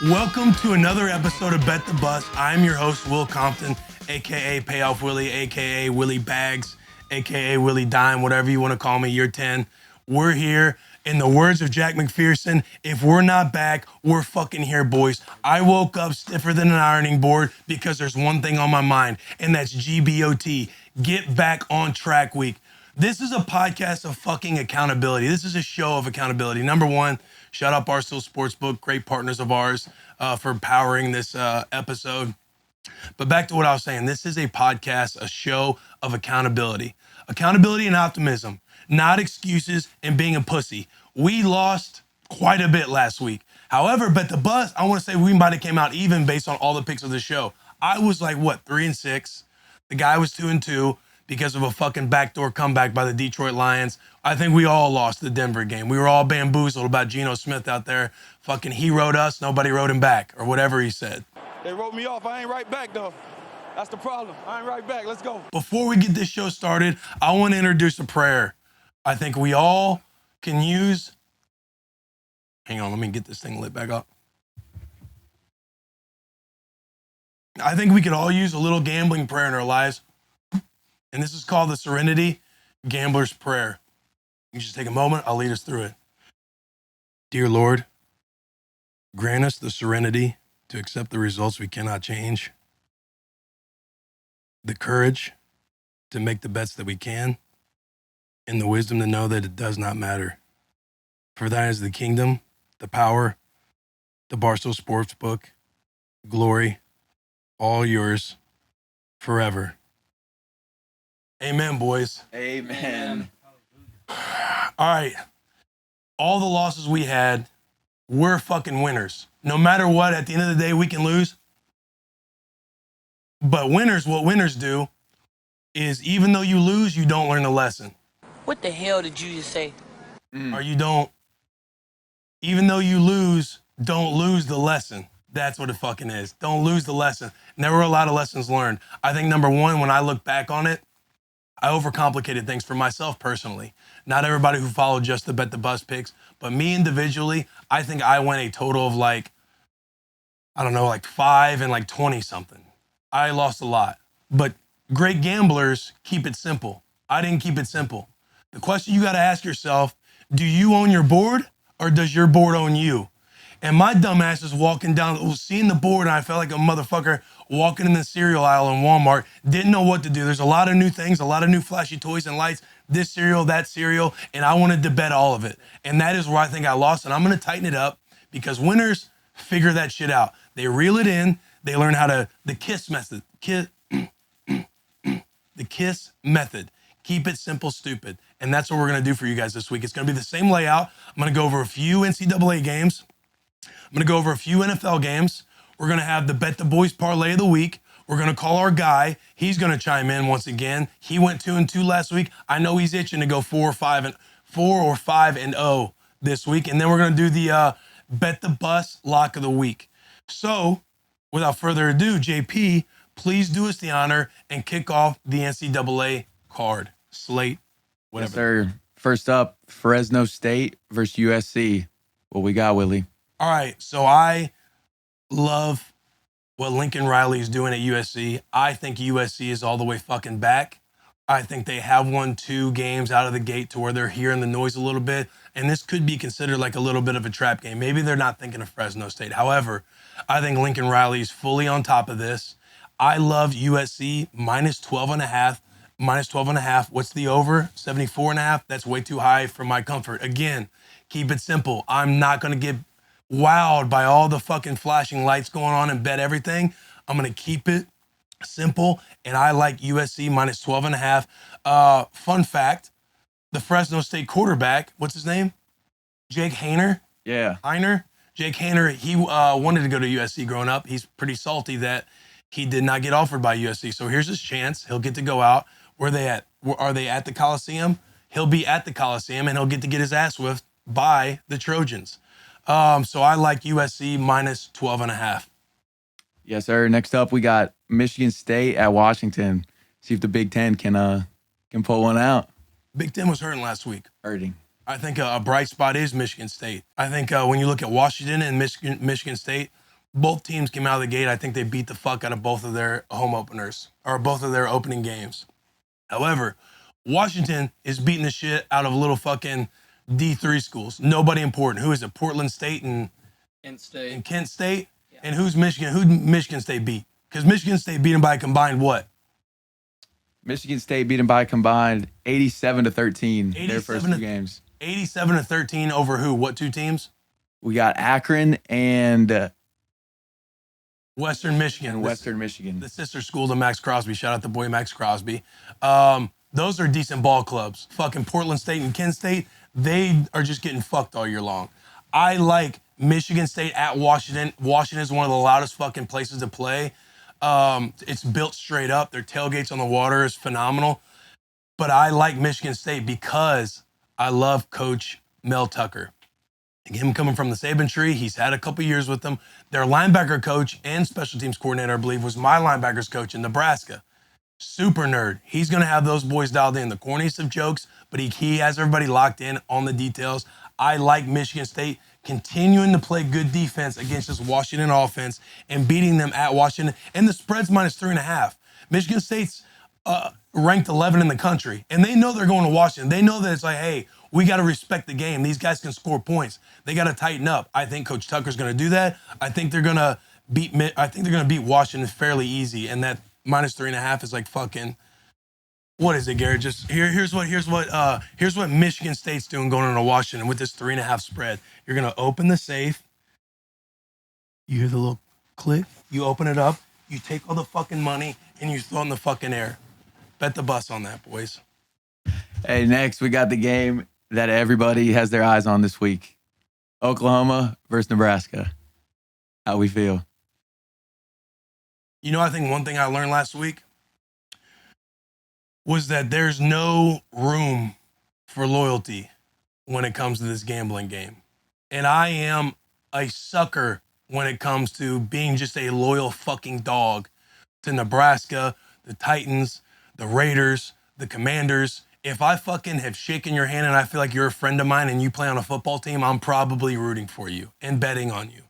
Welcome to another episode of Bet the Bus. I'm your host, Will Compton, a.k.a. Payoff Willy, a.k.a. Willie Bags, a.k.a. Willie Dime, whatever you want to call me, year 10. We're here. In the words of Jack McPherson, if we're not back, we're fucking here, boys. I woke up stiffer than an ironing board because there's one thing on my mind, and that's GBOT, Get Back on Track Week. This is a podcast of fucking accountability. This is a show of accountability. Number one, shout out Barstool Sportsbook, great partners of ours for powering this episode. But back to what I was saying, this is a podcast, a show of accountability. Accountability and optimism, not excuses and being a pussy. We lost quite a bit last week. However, Bet the Bus, I want to say we might have came out even based on all the picks of the show. I was like, 3-6. The guy was 2-2. Because of a fucking backdoor comeback by the Detroit Lions. I think we all lost the Denver game. We were all bamboozled about Geno Smith out there. Fucking he wrote us, nobody wrote him back, or whatever he said. They wrote me off. I ain't right back, though. That's the problem. I ain't right back. Let's go. Before we get this show started, I want to introduce a prayer. I think we all can use... Hang on, let me get this thing lit back up. I think we could all use a little gambling prayer in our lives. And this is called the Serenity Gambler's Prayer. You just take a moment. I'll lead us through it. Dear Lord, grant us the serenity to accept the results we cannot change, the courage to make the bets that we can, and the wisdom to know that it does not matter. For thine is the kingdom, the power, the Barstool Sportsbook, glory, all yours forever. Amen, boys. Amen. All right. All the losses we had, we're fucking winners. No matter what, at the end of the day, we can lose. But winners, what winners do is even though you lose, you don't learn the lesson. What the hell did you just say? Or you don't, even though you lose, don't lose the lesson. That's what it fucking is. Don't lose the lesson. And there were a lot of lessons learned. I think number one, when I look back on it, I overcomplicated things for myself personally. Not everybody who followed just the Bet the Bus picks, but me individually, I think I went a total of 5 and 20 something. I lost a lot, but great gamblers keep it simple. I didn't keep it simple. The question you got to ask yourself, do you own your board or does your board own you? And my dumb ass is walking down, seeing the board, and I felt like a motherfucker walking in the cereal aisle in Walmart, didn't know what to do. There's a lot of new things, a lot of new flashy toys and lights, this cereal, that cereal, and I wanted to bet all of it. And that is where I think I lost, and I'm going to tighten it up because winners figure that shit out. They reel it in. They learn how to, the KISS method. The KISS method. Keep it simple, stupid. And that's what we're going to do for you guys this week. It's going to be the same layout. I'm going to go over a few NCAA games. I'm going to go over a few NFL games. We're going to have the Bet the Boys parlay of the week. We're going to call our guy. He's going to chime in once again. He went 2-2 last week. I know he's itching to go 4 or 5-0 this week. And then we're going to do the Bet the Bus lock of the week. So without further ado, JP, please do us the honor and kick off the NCAA card, slate, whatever. Yes, sir. First up, Fresno State versus USC. What we got, Willie? All right, so I love what Lincoln Riley is doing at USC. I think USC is all the way fucking back. I think they have won 2 games out of the gate to where they're hearing the noise a little bit, and this could be considered like a little bit of a trap game. Maybe they're not thinking of Fresno State. However, I think Lincoln Riley is fully on top of this. I love USC minus 12.5. What's the over? 74.5. That's way too high for my comfort. Again, keep it simple. I'm not going to get wowed by all the fucking flashing lights going on and bet everything. I'm going to keep it simple, and I like USC minus 12.5. Fun fact, the Fresno State quarterback, what's his name? Jake Haener? Yeah. Jake Haener, he wanted to go to USC growing up. He's pretty salty that he did not get offered by USC. So here's his chance. He'll get to go out. Where are they at the Coliseum? He'll be at the Coliseum, and he'll get to get his ass by the Trojans. So I like USC minus 12.5. Yes, sir. Next up, we got Michigan State at Washington. See if the Big Ten can pull one out. Big Ten was hurting last week. Hurting. I think a bright spot is Michigan State. I think when you look at Washington and Michigan State, both teams came out of the gate. I think they beat the fuck out of both of their home openers or both of their opening games. However, Washington is beating the shit out of little fucking D3 schools. Nobody important. Who is it? Portland State and Kent State? Yeah. And who's Michigan? Who Michigan State beat? Because Michigan State beat them by a combined what? Michigan State beat them by a combined 87-13 their first two games. 87-13 over who? What two teams? We got Akron and Western Michigan. The sister school to Max Crosby. Shout out the boy Max Crosby. Those are decent ball clubs. Fucking Portland State and Kent State, they are just getting fucked all year long. I like Michigan State at Washington. Washington is one of the loudest fucking places to play. It's built straight up. Their tailgates on the water is phenomenal. But I like Michigan State because I love Coach Mel Tucker. Him coming from the Saban tree, he's had a couple years with them. Their linebacker coach and special teams coordinator, I believe, was my linebackers coach in Nebraska. Super nerd. He's going to have those boys dialed in. The corniest of jokes, but he has everybody locked in on the details. I like Michigan State continuing to play good defense against this Washington offense and beating them at Washington. And the spread's minus 3.5. Michigan State's ranked 11 in the country, and they know they're going to Washington. They know that it's like, hey, we got to respect the game. These guys can score points. They got to tighten up. I think Coach Tucker's going to do that. I think they're going to beat Washington fairly easy, and that minus 3.5 is like fucking. What is it, Garrett? Just here's what Michigan State's doing going into Washington with this 3.5 spread. You're gonna open the safe. You hear the little click. You open it up. You take all the fucking money and you throw it in the fucking air. Bet the bus on that, boys. Hey, next we got the game that everybody has their eyes on this week: Oklahoma versus Nebraska. How we feel? You know, I think one thing I learned last week was that there's no room for loyalty when it comes to this gambling game. And I am a sucker when it comes to being just a loyal fucking dog to Nebraska, the Titans, the Raiders, the Commanders. If I fucking have shaken your hand and I feel like you're a friend of mine and you play on a football team, I'm probably rooting for you and betting on you.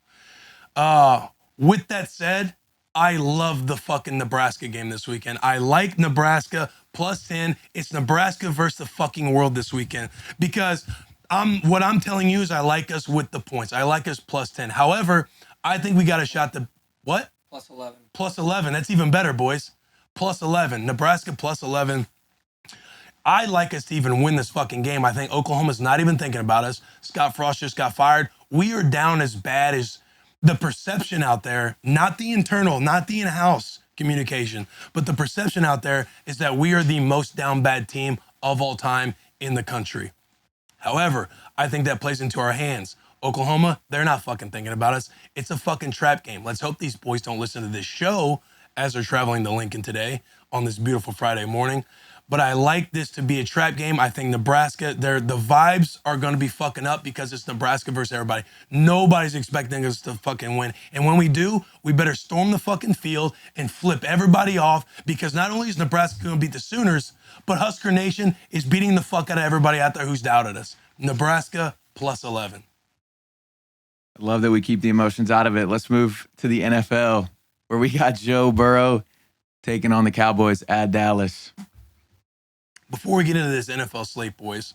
With that said, I love the fucking Nebraska game this weekend. I like Nebraska plus 10. It's Nebraska versus the fucking world this weekend because what I'm telling you is I like us with the points. I like us plus 10. However, I think we got a shot to what? Plus 11. Plus 11. That's even better, boys. Plus 11. Nebraska plus 11. I like us to even win this fucking game. I think Oklahoma's not even thinking about us. Scott Frost just got fired. We are down as bad as the perception out there, not the internal, not the in-house communication, but the perception out there is that we are the most down bad team of all time in the country. However, I think that plays into our hands. Oklahoma, they're not fucking thinking about us. It's a fucking trap game. Let's hope these boys don't listen to this show as they're traveling to Lincoln today on this beautiful Friday morning. But I like this to be a trap game. I think Nebraska, the vibes are going to be fucking up because it's Nebraska versus everybody. Nobody's expecting us to fucking win. And when we do, we better storm the fucking field and flip everybody off because not only is Nebraska going to beat the Sooners, but Husker Nation is beating the fuck out of everybody out there who's doubted us. Nebraska plus 11. I love that we keep the emotions out of it. Let's move to the NFL where we got Joe Burrow taking on the Cowboys at Dallas. Before we get into this NFL slate, boys,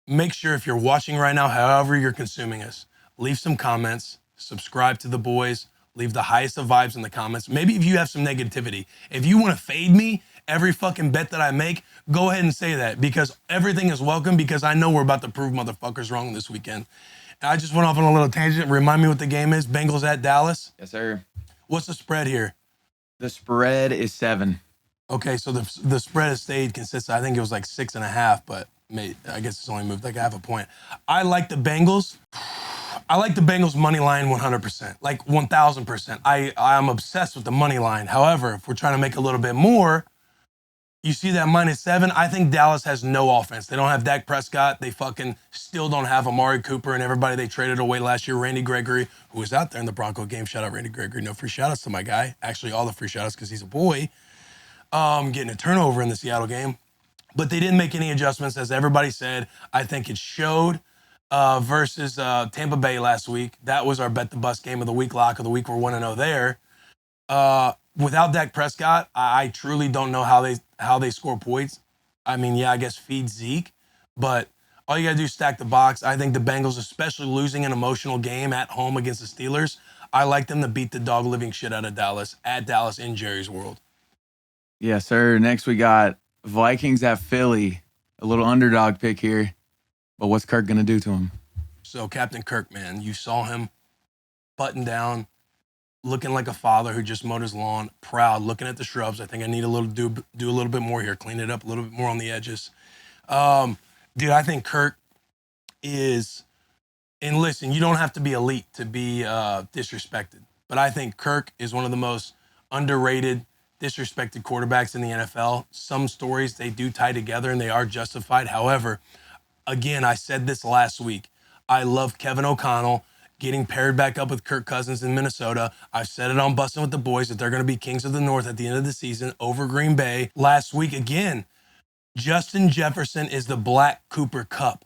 make sure if you're watching right now, however you're consuming us, leave some comments, subscribe to the boys, leave the highest of vibes in the comments. Maybe if you have some negativity, if you want to fade me, every fucking bet that I make, go ahead and say that because everything is welcome because I know we're about to prove motherfuckers wrong this weekend. And I just went off on a little tangent. Remind me what the game is. Bengals at Dallas. Yes, sir. What's the spread here? The spread is 7. Okay, so the spread has stayed consistent. I think it was like 6.5, but I guess it's only moved like half a point. I like the Bengals. I like the Bengals money line 100%, like 1,000%. I'm obsessed with the money line. However, if we're trying to make a little bit more, You see that -7? I think Dallas has no offense. They don't have Dak Prescott. They fucking still don't have Amari Cooper and everybody they traded away last year. Randy Gregory, who was out there in the Bronco game. Shout out Randy Gregory. No free shout outs to my guy. Actually, all the free shout outs because he's a boy. Getting a turnover in the Seattle game. But they didn't make any adjustments, as everybody said. I think it showed versus Tampa Bay last week. That was our Bet the Bus game of the week, lock of the week. We're 1-0 there. Without Dak Prescott, I truly don't know how they score points. I mean, yeah, I guess feed Zeke, but all you got to do is stack the box. I think the Bengals, especially losing an emotional game at home against the Steelers, I like them to beat the dog living shit out of Dallas at Dallas in Jerry's World. Yes, sir. Next, we got Vikings at Philly. A little underdog pick here. But what's Kirk going to do to him? So, Captain Kirk, man, you saw him button down, looking like a father who just mowed his lawn, proud, looking at the shrubs. I think I need a little do a little bit more here, clean it up a little bit more on the edges. Dude, I think Kirk is, and listen, you don't have to be elite to be disrespected, but I think Kirk is one of the most underrated, disrespected quarterbacks in the NFL. Some stories, they do tie together and they are justified. However, again, I said this last week. I love Kevin O'Connell getting paired back up with Kirk Cousins in Minnesota. I've said it on Bussin with the Boys that they're going to be kings of the North at the end of the season over Green Bay. Last week, again, Justin Jefferson is the Black Cooper Cup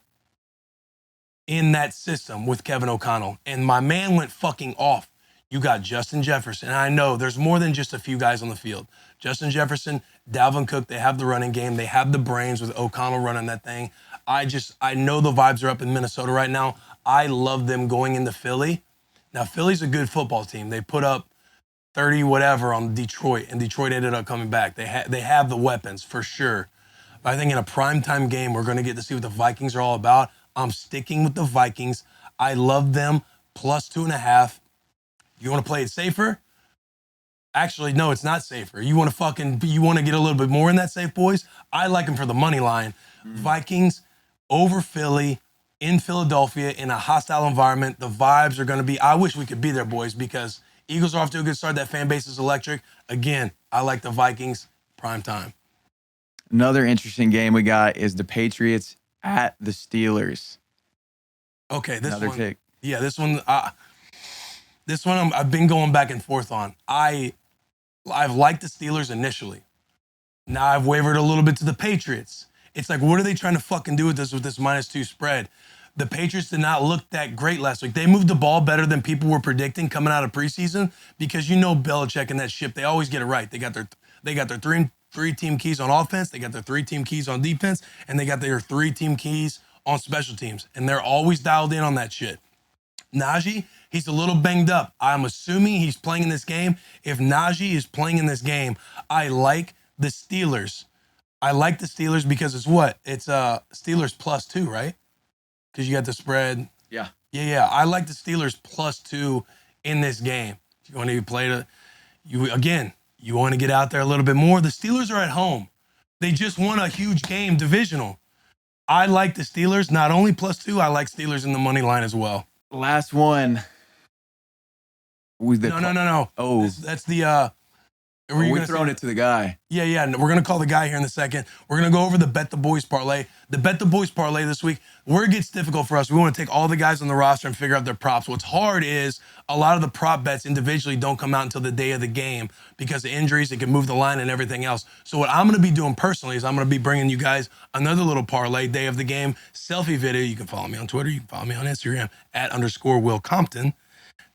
in that system with Kevin O'Connell. And my man went fucking off. You got Justin Jefferson. And I know there's more than just a few guys on the field. Justin Jefferson, Dalvin Cook, they have the running game. They have the brains with O'Connell running that thing. I know the vibes are up in Minnesota right now. I love them going into Philly. Now, Philly's a good football team. They put up 30 whatever on Detroit, and Detroit ended up coming back. They have the weapons for sure. But I think in a primetime game, we're going to get to see what the Vikings are all about. I'm sticking with the Vikings. I love them plus 2.5. You want to play it safer? Actually, no, it's not safer. You want to get a little bit more in that safe, boys? I like them for the money line. Vikings over Philly in Philadelphia in a hostile environment. The vibes are going to be, I wish we could be there, boys, because Eagles are off to a good start. That fan base is electric. Again, I like the Vikings prime time. Another interesting game we got is the Patriots at the Steelers. Okay, this Another one. pick. Yeah, this one I've been going back and forth on. I've liked the Steelers initially. Now I've wavered a little bit to the Patriots. It's like, what are they trying to fucking do with this -2 spread? The Patriots did not look that great last week. They moved the ball better than people were predicting coming out of preseason because you know Belichick and that ship, they always get it right. They got their three team keys on offense, they got their 3 team keys on defense, and they got their 3 team keys on special teams. And they're always dialed in on that shit. Najee, he's a little banged up. I'm assuming he's playing in this game. If Najee is playing in this game, I like the Steelers. I like the Steelers because it's what? It's Steelers +2, right? Because you got the spread. Yeah. Yeah. I like the Steelers +2 in this game. If you want to play you want to get out there a little bit more. The Steelers are at home. They just won a huge game, divisional. I like the Steelers, not only +2, I like Steelers in the money line as well. Last one. No. Oh. That's the We're throwing it to the guy. Yeah. We're going to call the guy here in a second. We're going to go over the Bet the Boys parlay. The Bet the Boys parlay this week, where it gets difficult for us, we want to take all the guys on the roster and figure out their props. What's hard is a lot of the prop bets individually don't come out until the day of the game because of injuries. It can move the line and everything else. So what I'm going to be doing personally is I'm going to be bringing you guys another little parlay day of the game selfie video. You can follow me on Twitter. You can follow me on Instagram @_Will Compton.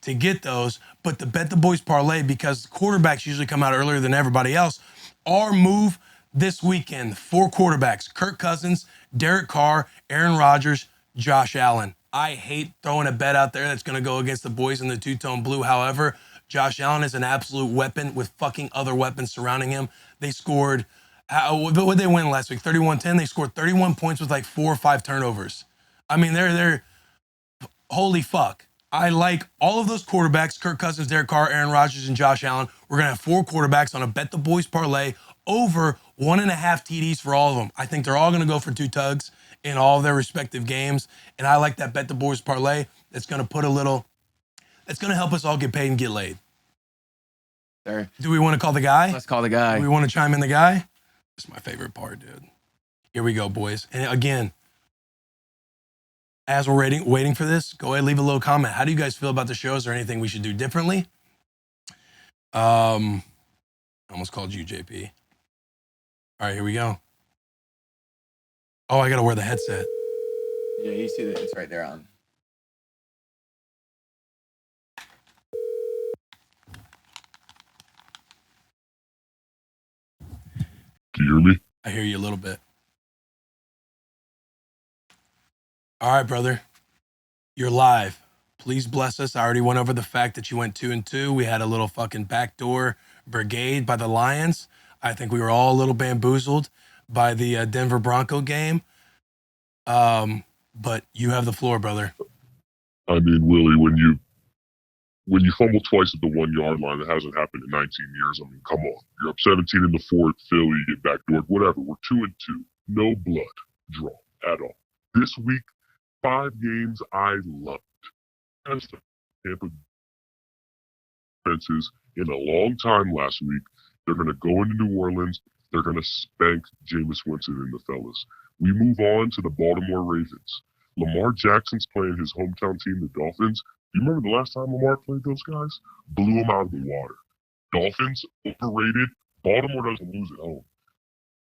To get those, but the Bet the Boys parlay, because quarterbacks usually come out earlier than everybody else, our move this weekend, 4 quarterbacks: Kirk Cousins, Derek Carr, Aaron Rodgers, Josh Allen. I hate throwing a bet out there that's going to go against the boys in the two-tone blue. However, Josh Allen is an absolute weapon with fucking other weapons surrounding him. They scored, what did they win last week? 31-10. They scored 31 points with like 4 or 5 turnovers. I mean, they're holy fuck. I like all of those quarterbacks: Kirk Cousins, Derek Carr, Aaron Rodgers, and Josh Allen. We're going to have 4 quarterbacks on a Bet the Boys parlay over 1.5 TDs for all of them. I think they're all going to go for 2 tugs in all of their respective games. And I like that Bet the Boys parlay. That's going to help us all get paid and get laid. Sir. Do we want to call the guy? Let's call the guy. Do we want to chime in the guy? It's my favorite part, dude. Here we go, boys. And again, as we're waiting for this, go ahead, leave a little comment. How do you guys feel about the show? Is there anything we should do differently? I almost called you JP. All right, here we go. Oh, I got to wear the headset. Yeah, you see that it's right there on. Do you hear me? I hear you a little bit. All right, brother. You're live. Please bless us. I already went over the fact that you went 2-2. We had a little fucking backdoor brigade by the Lions. I think we were all a little bamboozled by the Denver Bronco game. But you have the floor, brother. I mean, Willie, when you fumble twice at the 1 yard line, it hasn't happened in 19 years. I mean, come on. You're up 17 in the fourth, Philly, you get backdoored, whatever. We're 2-2. No blood draw at all. This week, 5 games I loved. That's the Tampa defenses in a long time last week. They're going to go into New Orleans. They're going to spank Jameis Winston and the fellas. We move on to the Baltimore Ravens. Lamar Jackson's playing his hometown team, the Dolphins. Do you remember the last time Lamar played those guys? Blew them out of the water. Dolphins, overrated. Baltimore doesn't lose at home.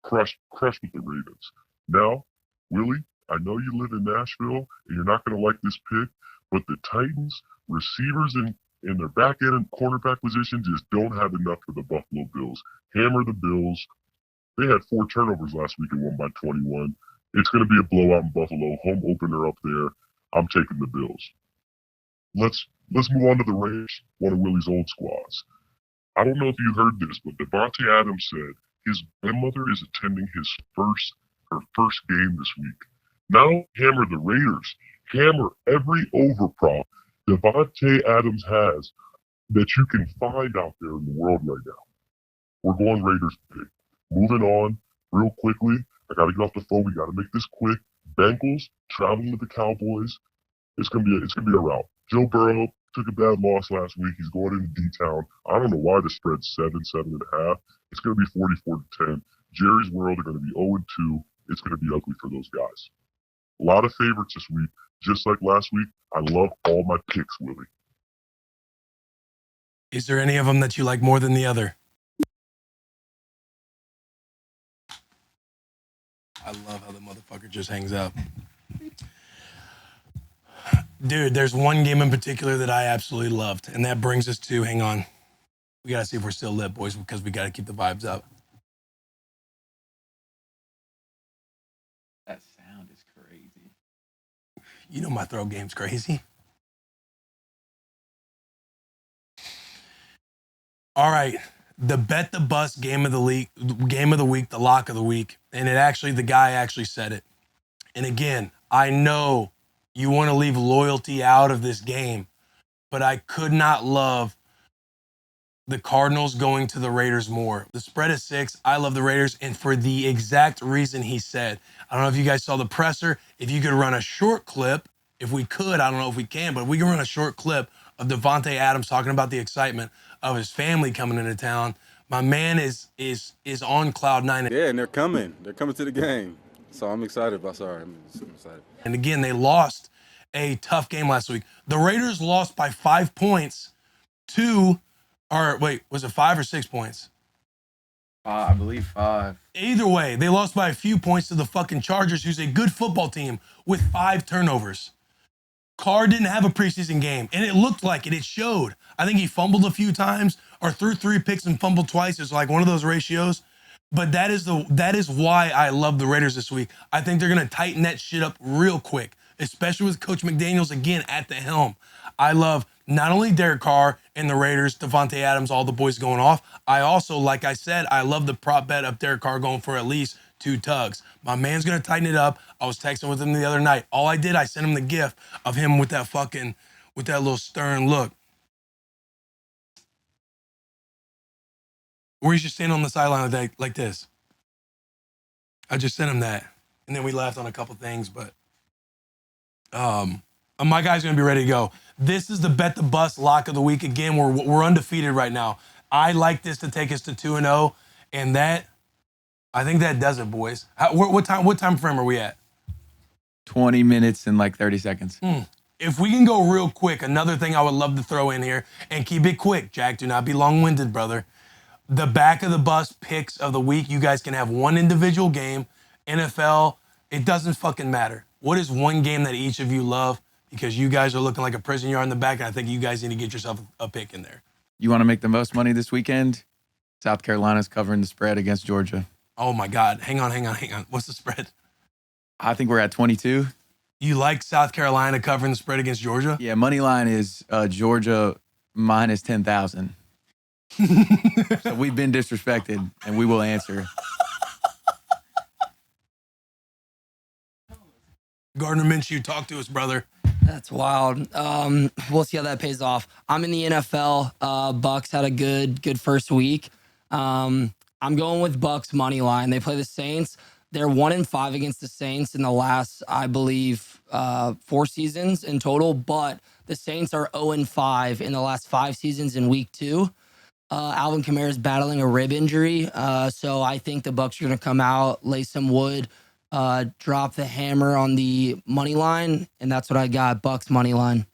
Crushed with the Ravens. Now, Willie, I know you live in Nashville, and you're not going to like this pick, but the Titans, receivers in their back end and cornerback position just don't have enough for the Buffalo Bills. Hammer the Bills. They had 4 turnovers last week and won by 21. It's going to be a blowout in Buffalo. Home opener up there. I'm taking the Bills. Let's move on to the Rams, one of Willie's old squads. I don't know if you heard this, but Devontae Adams said his grandmother is attending her first game this week. Now hammer the Raiders. Hammer every overprop Devontae Adams has that you can find out there in the world right now. We're going Raiders pick. Moving on real quickly. I got to get off the phone. We got to make this quick. Bengals traveling with the Cowboys. It's gonna be a rout. Joe Burrow took a bad loss last week. He's going into D-Town. I don't know why the spread's 7.5. It's gonna be 44-10. Jerry's World are gonna be 0-2. It's gonna be ugly for those guys. A lot of favorites this week. Just like last week, I love all my picks, Willie. Is there any of them that you like more than the other? I love how the motherfucker just hangs up. Dude, there's one game in particular that I absolutely loved, and that brings us to, hang on. We got to see if we're still lit, boys, because we got to keep the vibes up. That sound is crazy. You know my throw game's crazy. All right, the Bet the Bus game of the week, the lock of the week, and the guy actually said it. And again, I know you want to leave loyalty out of this game, but I could not love the Cardinals going to the Raiders more. The spread is 6. I love the Raiders, and for the exact reason he said. I don't know if you guys saw the presser. If you could run a short clip, if we could, I don't know if we can, but if we can run a short clip of Devontae Adams talking about the excitement of his family coming into town. My man is on cloud 9. Yeah, and they're coming. They're coming to the game. So I'm excited. I'm excited. And again, they lost a tough game last week. The Raiders lost by 5 points was it 5 or 6 points? I believe 5. Either way, they lost by a few points to the fucking Chargers, who's a good football team with 5 turnovers. Carr didn't have a preseason game, and it looked like it. It showed. I think he fumbled a few times or threw 3 picks and fumbled twice. It's like one of those ratios. But that is why I love the Raiders this week. I think they're going to tighten that shit up real quick, especially with Coach McDaniels again at the helm. I love not only Derek Carr and the Raiders, Devontae Adams, all the boys going off. I also, like I said, I love the prop bet of Derek Carr going for at least 2 tugs. My man's going to tighten it up. I was texting with him the other night. All I did, I sent him the gif of him with that little stern look. Where he's just standing on the sideline like this. I just sent him that. And then we laughed on a couple things, but my guy's going to be ready to go. This is the Bet the Bus lock of the week. Again, we're undefeated right now. I like this to take us to 2-0, and that I think that does it, boys. What time frame are we at? 20 minutes and like 30 seconds. If we can go real quick, another thing I would love to throw in here, and keep it quick, Jack. Do not be long-winded, brother. The back of the bus picks of the week. You guys can have one individual game. NFL, it doesn't fucking matter. What is one game that each of you love? Because you guys are looking like a prison yard in the back, and I think you guys need to get yourself a pick in there. You want to make the most money this weekend? South Carolina's covering the spread against Georgia. Oh my God. Hang on. What's the spread? I think we're at 22. You like South Carolina covering the spread against Georgia? Yeah, money line is Georgia minus 10,000. So we've been disrespected, and we will answer. Gardner Minshew, talk to us, brother. That's wild. We'll see how that pays off. I'm in the NFL. Bucks had a good first week. I'm going with Bucks money line. They play the Saints. They're 1-5 against the Saints in the last, I believe, 4 seasons in total. But the Saints are 0-5 in the last 5 seasons in week 2. Alvin Kamara is battling a rib injury, so I think the Bucks are going to come out, lay some wood, drop the hammer on the money line, and that's what I got. Bucks money line.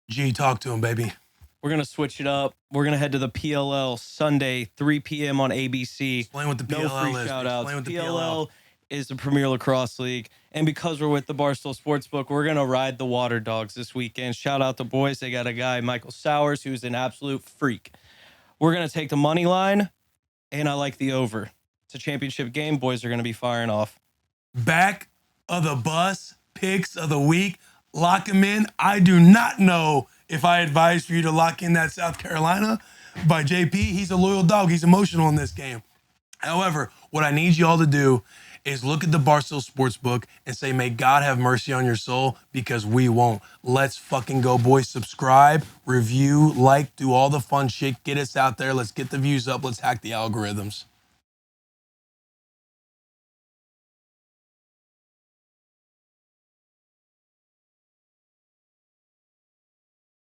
G, talk to him, baby. We're going to switch it up. We're going to head to the PLL Sunday, 3 p.m. on ABC. Explain what the No PLL free is. shout-outs. Explain what the PLL is the Premier Lacrosse League. And because we're with the Barstool Sportsbook, we're going to ride the Water Dogs this weekend. Shout out the boys. They got a guy, Michael Sowers, who's an absolute freak. We're going to take the money line, and I like the over. It's a championship game. Boys are going to be firing off. Back of the bus, picks of the week. Lock him in. I do not know if I advise for you to lock in that South Carolina by JP. He's a loyal dog. He's emotional in this game. However, what I need you all to do is look at the Barstool Sportsbook and say, may God have mercy on your soul, because we won't. Let's fucking go, boys. Subscribe, review, like, do all the fun shit. Get us out there. Let's get the views up. Let's hack the algorithms.